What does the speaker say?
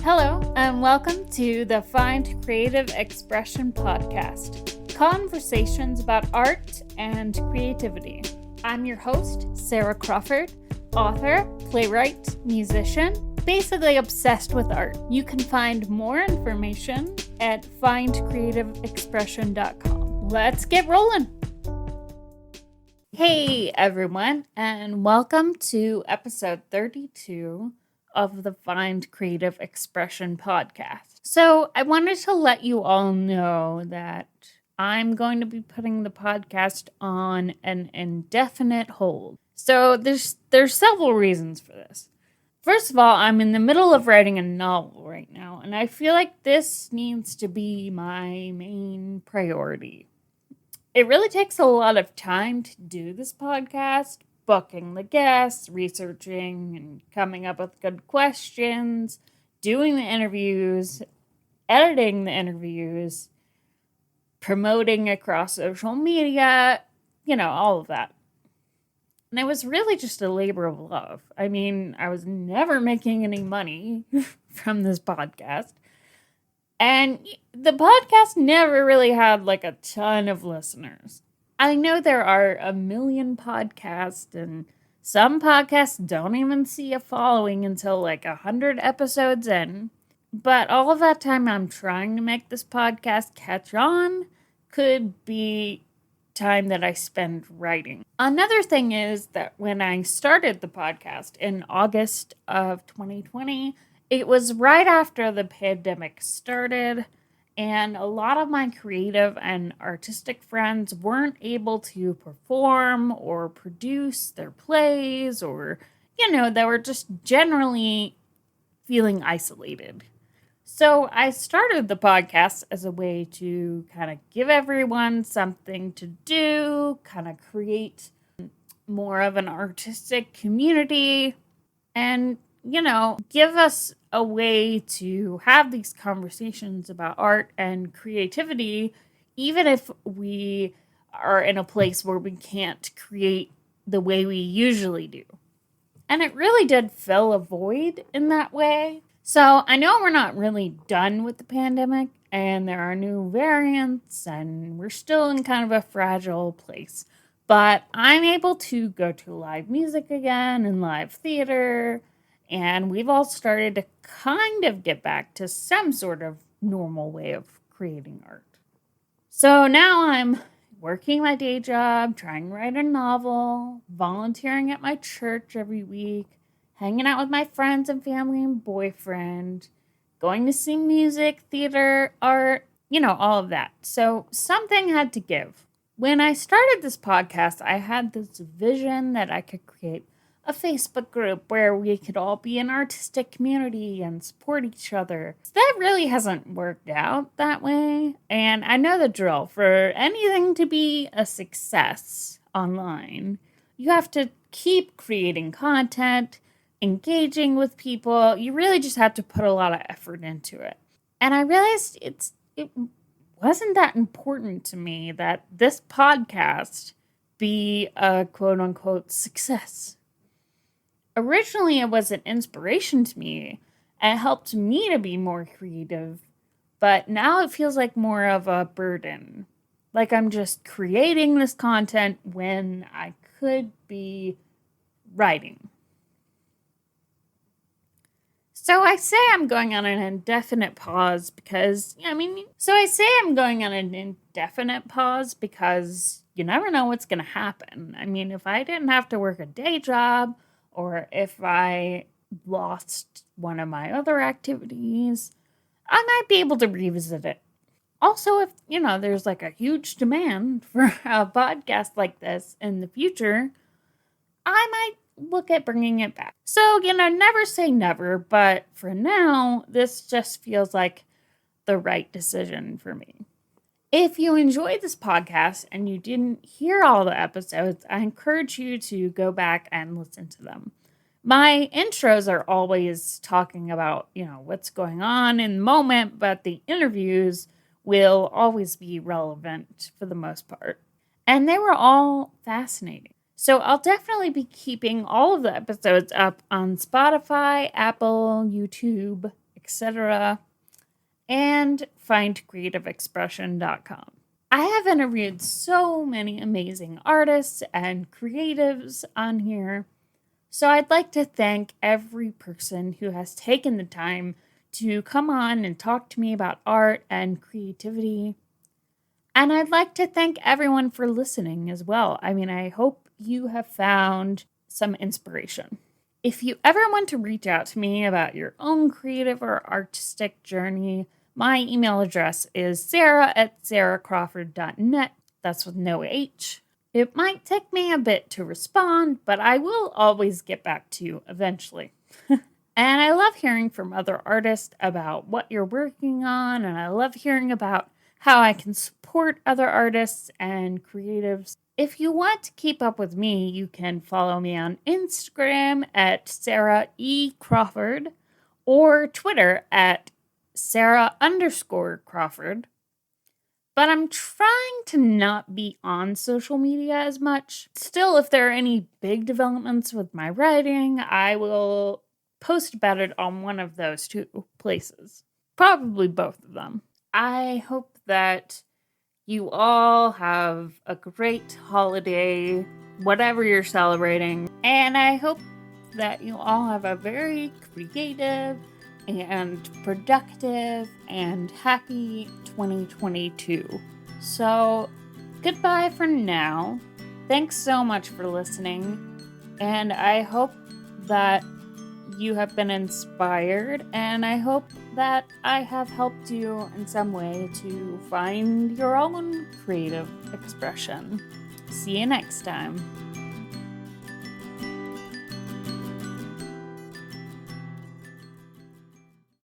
Hello, and welcome to the Find Creative Expression podcast, conversations about art and creativity. I'm your host, Sarah Crawford, author, playwright, musician, basically obsessed with art. You can find more information at findcreativeexpression.com. Let's get rolling. Hey everyone, and welcome to episode 32 of the Find Creative Expression podcast. So I wanted to let you all know that I'm going to be putting the podcast on an indefinite hold. So there's several reasons for this. First of all, I'm in the middle of writing a novel right now, and I feel like this needs to be my main priority. It really takes a lot of time to do this podcast, booking the guests, researching and coming up with good questions, doing the interviews, editing the interviews, promoting across social media, all of that. And it was really just a labor of love. I mean, I was never making any money from this podcast. And the podcast never really had like a ton of listeners. I know there are a million podcasts, and some podcasts don't even see a following until like 100 episodes in. But all of that time I'm trying to make this podcast catch on could be time that I spend writing. Another thing is that when I started the podcast in August of 2020, it was right after the pandemic started, and a lot of my creative and artistic friends weren't able to perform or produce their plays, or, they were just generally feeling isolated. So I started the podcast as a way to kind of give everyone something to do, kind of create more of an artistic community, and give us a way to have these conversations about art and creativity, even if we are in a place where we can't create the way we usually do. And it really did fill a void in that way. So I know we're not really done with the pandemic, and there are new variants, and we're still in kind of a fragile place. But I'm able to go to live music again and live theater, and we've all started to kind of get back to some sort of normal way of creating art. So now I'm working my day job, trying to write a novel, volunteering at my church every week, hanging out with my friends and family and boyfriend, going to see music, theater, art, all of that. So something had to give. When I started this podcast, I had this vision that I could create a Facebook group where we could all be an artistic community and support each other. So that really hasn't worked out that way. And I know the drill. For anything to be a success online, you have to keep creating content, engaging with people. You really just have to put a lot of effort into it. And I realized it wasn't that important to me that this podcast be a quote-unquote success. Originally, it was an inspiration to me, and it helped me to be more creative, but now it feels like more of a burden. Like I'm just creating this content when I could be writing. So I say I'm going on an indefinite pause because you never know what's going to happen. I mean, if I didn't have to work a day job, or if I lost one of my other activities, I might be able to revisit it. Also, if, there's like a huge demand for a podcast like this in the future, I might look at bringing it back. So, never say never, but for now, this just feels like the right decision for me. If you enjoyed this podcast and you didn't hear all the episodes, I encourage you to go back and listen to them. My intros are always talking about, what's going on in the moment, but the interviews will always be relevant for the most part. And they were all fascinating. So I'll definitely be keeping all of the episodes up on Spotify, Apple, YouTube, etc., and findcreativeexpression.com. I have interviewed so many amazing artists and creatives on here, so I'd like to thank every person who has taken the time to come on and talk to me about art and creativity. And I'd like to thank everyone for listening as well. I mean, I hope you have found some inspiration. If you ever want to reach out to me about your own creative or artistic journey, my email address is sarah@sarahcrawford.net. That's with no H. It might take me a bit to respond, but I will always get back to you eventually. And I love hearing from other artists about what you're working on, and I love hearing about how I can support other artists and creatives. If you want to keep up with me, you can follow me on Instagram at Sarah E. Crawford or Twitter at Sarah_Crawford. But I'm trying to not be on social media as much. Still, if there are any big developments with my writing, I will post about it on one of those two places. Probably both of them. I hope that you all have a great holiday, whatever you're celebrating. And I hope that you all have a very creative and productive and happy 2022. So, goodbye for now. Thanks so much for listening. And I hope that you have been inspired, and I hope that I have helped you in some way to find your own creative expression. See you next time.